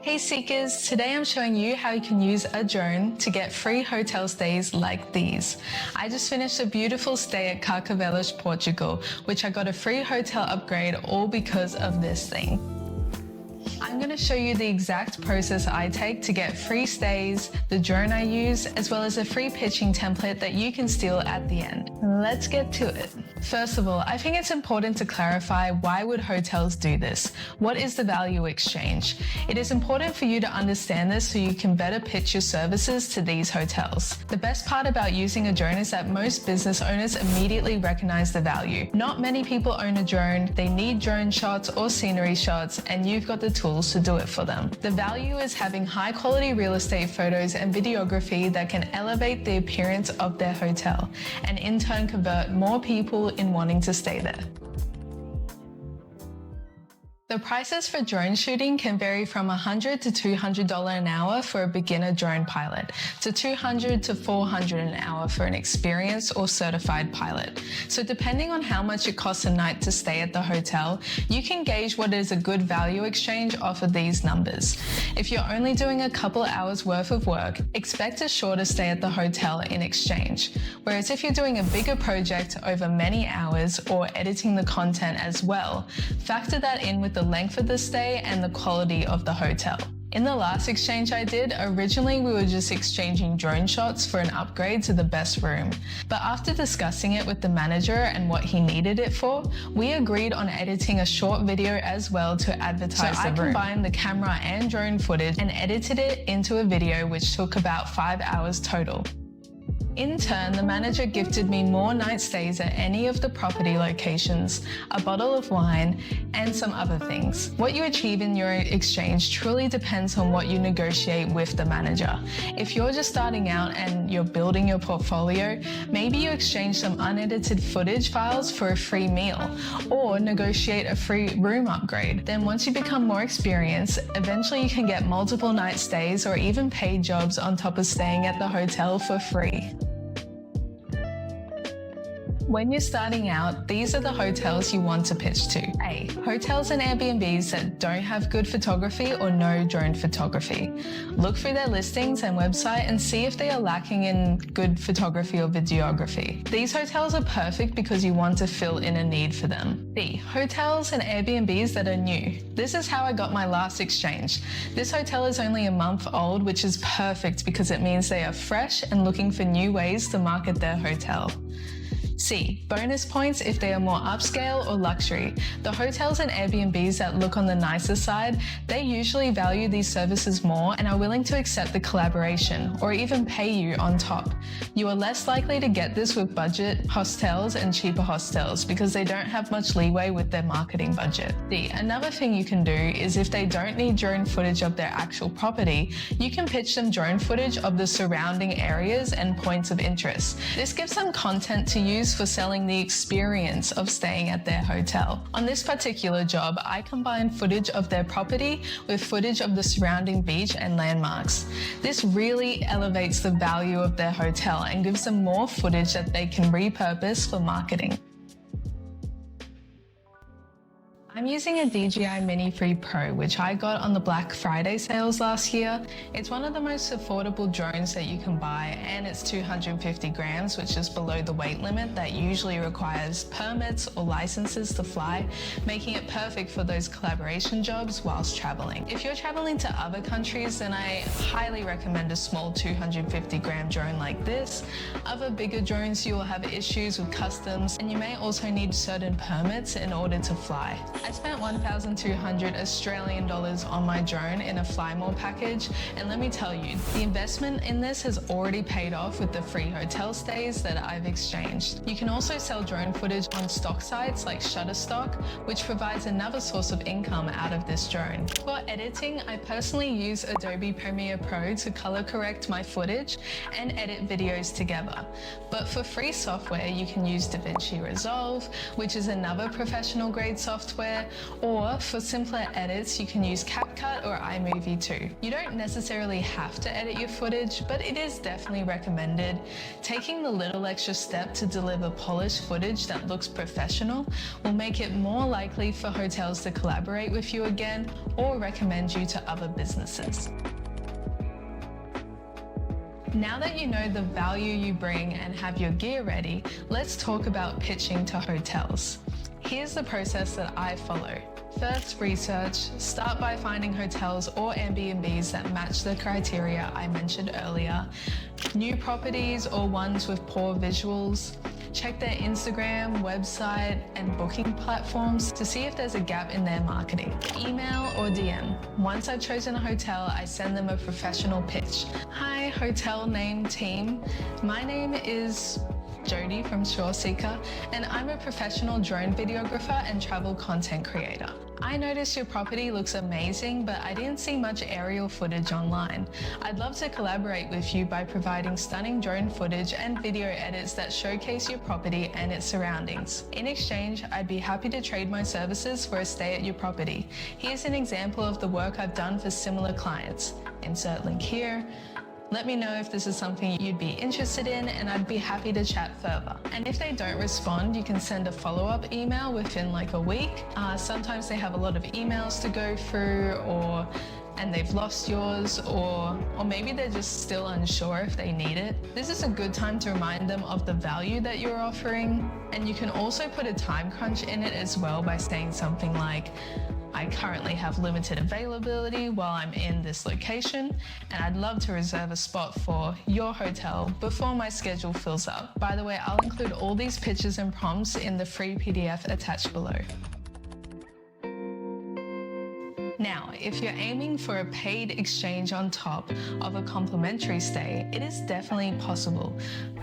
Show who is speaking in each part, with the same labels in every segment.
Speaker 1: Hey Seekers, today I'm showing you how you can use a drone to get free hotel stays like these. I just finished a beautiful stay at Carcavelos, Portugal, which I got a free hotel upgrade all because of this thing. I'm going to show you the exact process I take to get free stays, the drone I use, as well as a free pitching template that you can steal at the end. Let's get to it. First of all, I think it's important to clarify why would hotels do this? What is the value exchange? It is important for you to understand this so you can better pitch your services to these hotels. The best part about using a drone is that most business owners immediately recognize the value. Not many people own a drone, they need drone shots or scenery shots, and you've got the tools to do it for them. The value is having high quality real estate photos and videography that can elevate the appearance of their hotel and in turn convert more people in wanting to stay there. The prices for drone shooting can vary from $100 to $200 an hour for a beginner drone pilot, to $200 to $400 an hour for an experienced or certified pilot. So depending on how much it costs a night to stay at the hotel, you can gauge what is a good value exchange off of these numbers. If you're only doing a couple hours worth of work, expect a shorter stay at the hotel in exchange. Whereas if you're doing a bigger project over many hours or editing the content as well, factor that in with the length of the stay and the quality of the hotel. In the last exchange I did, originally we were just exchanging drone shots for an upgrade to the best room. But after discussing it with the manager and what he needed it for, we agreed on editing a short video as well to advertise the room. So I combined the camera and drone footage and edited it into a video which took about 5 hours total. In turn, the manager gifted me more night stays at any of the property locations, a bottle of wine, and some other things. What you achieve in your exchange truly depends on what you negotiate with the manager. If you're just starting out and you're building your portfolio, maybe you exchange some unedited footage files for a free meal, or negotiate a free room upgrade. Then once you become more experienced, eventually you can get multiple night stays or even paid jobs on top of staying at the hotel for free. When you're starting out, these are the hotels you want to pitch to. A. Hotels and Airbnbs that don't have good photography or no drone photography. Look through their listings and website and see if they are lacking in good photography or videography. These hotels are perfect because you want to fill in a need for them. B. Hotels and Airbnbs that are new. This is how I got my last exchange. This hotel is only a month old, which is perfect because it means they are fresh and looking for new ways to market their hotel. C. Bonus points if they are more upscale or luxury. The hotels and Airbnbs that look on the nicer side, they usually value these services more and are willing to accept the collaboration or even pay you on top. You are less likely to get this with budget hostels and cheaper hostels because they don't have much leeway with their marketing budget. D. Another thing you can do is if they don't need drone footage of their actual property, you can pitch them drone footage of the surrounding areas and points of interest. This gives them content to use for selling the experience of staying at their hotel. On this particular job, I combined footage of their property with footage of the surrounding beach and landmarks. This really elevates the value of their hotel and gives them more footage that they can repurpose for marketing. I'm using a DJI Mini 3 Pro, which I got on the Black Friday sales last year. It's one of the most affordable drones that you can buy, and it's 250 grams, which is below the weight limit that usually requires permits or licenses to fly, making it perfect for those collaboration jobs whilst traveling. If you're traveling to other countries, then I highly recommend a small 250 gram drone like this. Other bigger drones, you will have issues with customs, and you may also need certain permits in order to fly. I spent 1,200 Australian dollars on my drone in a Fly More package, and let me tell you, the investment in this has already paid off with the free hotel stays that I've exchanged. You can also sell drone footage on stock sites like Shutterstock, which provides another source of income out of this drone. For editing, I personally use Adobe Premiere Pro to color correct my footage and edit videos together. But for free software, you can use DaVinci Resolve, which is another professional grade software, software, or for simpler edits, you can use CapCut or iMovie too. You don't necessarily have to edit your footage, but it is definitely recommended. Taking the little extra step to deliver polished footage that looks professional will make it more likely for hotels to collaborate with you again or recommend you to other businesses. Now that you know the value you bring and have your gear ready, let's talk about pitching to hotels. Here's the process that I follow. First, research. Start by finding hotels or Airbnbs that match the criteria I mentioned earlier. New properties or ones with poor visuals. Check their Instagram, website, and booking platforms to see if there's a gap in their marketing. Email or DM. Once I've chosen a hotel, I send them a professional pitch. Hi, hotel name team. My name is Jody from SureSeeker, and I'm a professional drone videographer and travel content creator. I noticed your property looks amazing, but I didn't see much aerial footage online. I'd love to collaborate with you by providing stunning drone footage and video edits that showcase your property and its surroundings. In exchange, I'd be happy to trade my services for a stay at your property. Here's an example of the work I've done for similar clients. Insert link here. Let me know if this is something you'd be interested in, and I'd be happy to chat further. And if they don't respond, you can send a follow-up email within like a week. Sometimes they have a lot of emails to go through, and they've lost yours, or maybe they're just still unsure if they need it. This is a good time to remind them of the value that you're offering. And you can also put a time crunch in it as well by saying something like, I currently have limited availability while I'm in this location, and I'd love to reserve a spot for your hotel before my schedule fills up. By the way, I'll include all these pictures and prompts in the free PDF attached below. Now, if you're aiming for a paid exchange on top of a complimentary stay, it is definitely possible,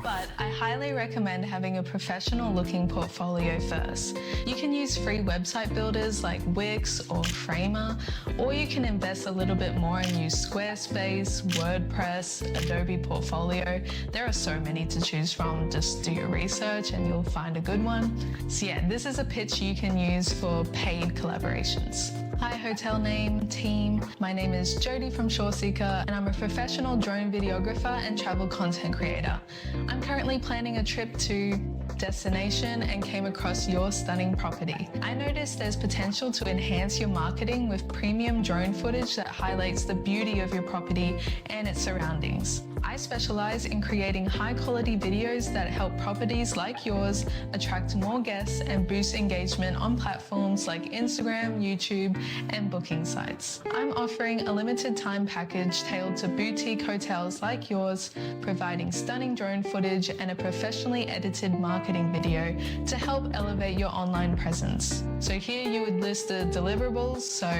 Speaker 1: but I highly recommend having a professional looking portfolio first. You can use free website builders like Wix or Framer, or you can invest a little bit more and use Squarespace, WordPress, Adobe Portfolio. There are so many to choose from. Just do your research and you'll find a good one. So yeah, this is a pitch you can use for paid collaborations. Hi, hotel name, team. My name is Jody from SureSeeker, and I'm a professional drone videographer and travel content creator. I'm currently planning a trip to destination and came across your stunning property. I noticed there's potential to enhance your marketing with premium drone footage that highlights the beauty of your property and its surroundings. I specialize in creating high-quality videos that help properties like yours attract more guests and boost engagement on platforms like Instagram, YouTube, and booking sites. I'm offering a limited time package tailored to boutique hotels like yours, providing stunning drone footage and a professionally edited marketing video to help elevate your online presence. So here you would list the deliverables, so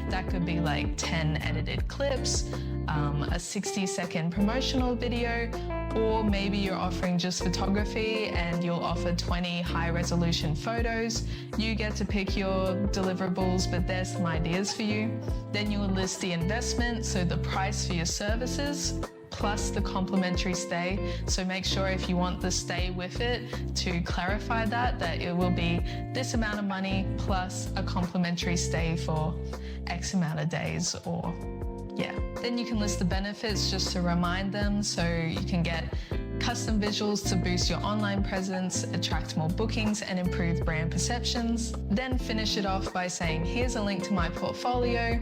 Speaker 1: that could be like 10 edited clips, a 60-second promotional video, or maybe you're offering just photography and you'll offer 20 high-resolution photos. You get to pick your deliverables, but there's some ideas for you. Then you'll list the investment, so the price for your services, plus the complimentary stay. So make sure if you want the stay with it to clarify that it will be this amount of money plus a complimentary stay for X amount of days, or yeah. Then you can list the benefits just to remind them, so you can get custom visuals to boost your online presence, attract more bookings, and improve brand perceptions. Then finish it off by saying, here's a link to my portfolio.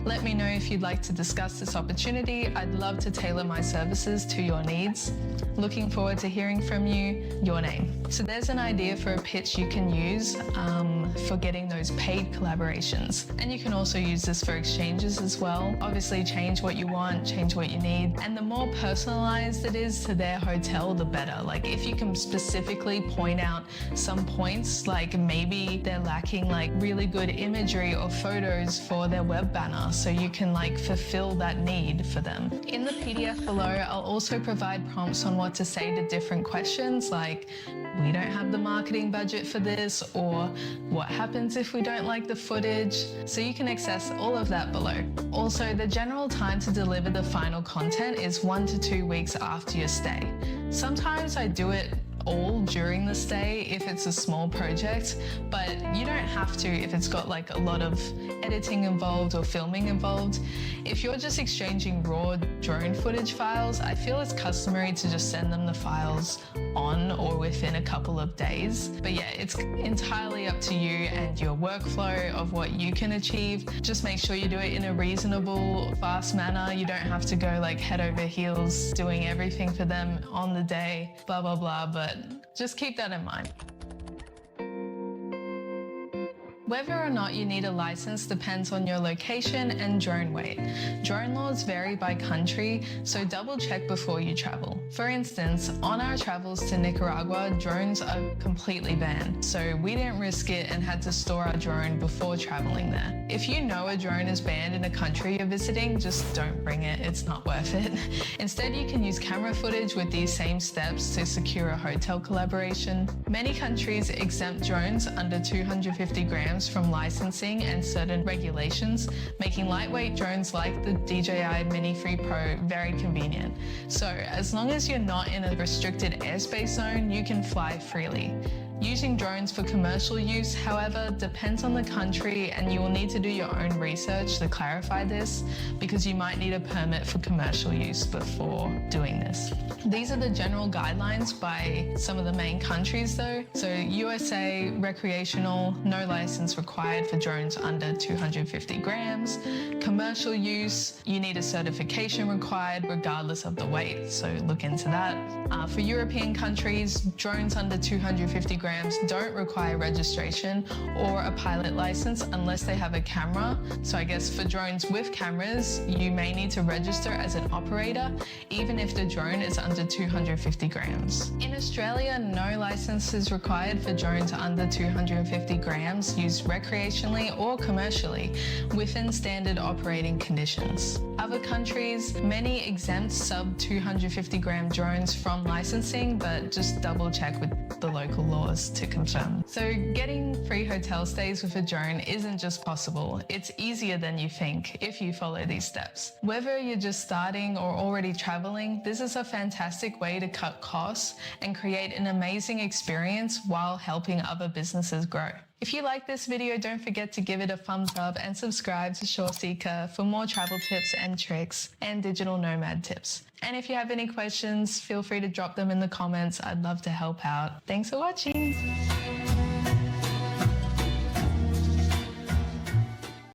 Speaker 1: Let me know if you'd like to discuss this opportunity. I'd love to tailor my services to your needs. Looking forward to hearing from you. Your name. So there's an idea for a pitch you can use for getting those paid collaborations. And you can also use this for exchanges as well. Obviously, change what you want, change what you need. And the more personalized it is to their hotel, the better. Like if you can specifically point out some points, like maybe they're lacking like really good imagery or photos for their web banner, so you can like fulfill that need for them. In the PDF below, I'll also provide prompts on what to say to different questions, like we don't have the marketing budget for this, or what happens if we don't like the footage. So you can access all of that below. Also, the general time to deliver the final content is 1 to 2 weeks after your stay. Sometimes I do it all during the stay if it's a small project, but you don't have to if it's got like a lot of editing involved or filming involved. If you're just exchanging raw drone footage files, I feel it's customary to just send them the files on or within a couple of days. But yeah, it's entirely up to you and your workflow of what you can achieve. Just make sure you do it in a reasonable, fast manner. You don't have to go like head over heels doing everything for them on the day, blah, blah, blah, but just keep that in mind. Whether or not you need a license depends on your location and drone weight. Drone laws vary by country, so double check before you travel. For instance, on our travels to Nicaragua, drones are completely banned, so we didn't risk it and had to store our drone before traveling there. If you know a drone is banned in a country you're visiting, just don't bring it, it's not worth it. Instead, you can use camera footage with these same steps to secure a hotel collaboration. Many countries exempt drones under 250 grams from licensing and certain regulations, making lightweight drones like the DJI Mini 3 Pro very convenient. So as long as you're not in a restricted airspace zone, you can fly freely. Using drones for commercial use, however, depends on the country, and you will need to do your own research to clarify this because you might need a permit for commercial use before doing this. These are the general guidelines by some of the main countries though. So USA, recreational, no license required for drones under 250 grams. Commercial use, you need a certification required regardless of the weight, so look into that. For European countries, drones under 250 grams don't require registration or a pilot license unless they have a camera. So I guess for drones with cameras, you may need to register as an operator, even if the drone is under 250 grams. In Australia, no license is required for drones under 250 grams used recreationally or commercially within standard operating conditions. Other countries, many exempt sub 250 gram drones from licensing, but just double check with the local laws to confirm. So getting free hotel stays with a drone isn't just possible, it's easier than you think if you follow these steps. Whether you're just starting or already traveling, this is a fantastic way to cut costs and create an amazing experience while helping other businesses grow. If you like this video, don't forget to give it a thumbs up and subscribe to SureSeeker for more travel tips and tricks and digital nomad tips. And if you have any questions, feel free to drop them in the comments. I'd love to help out. Thanks for watching.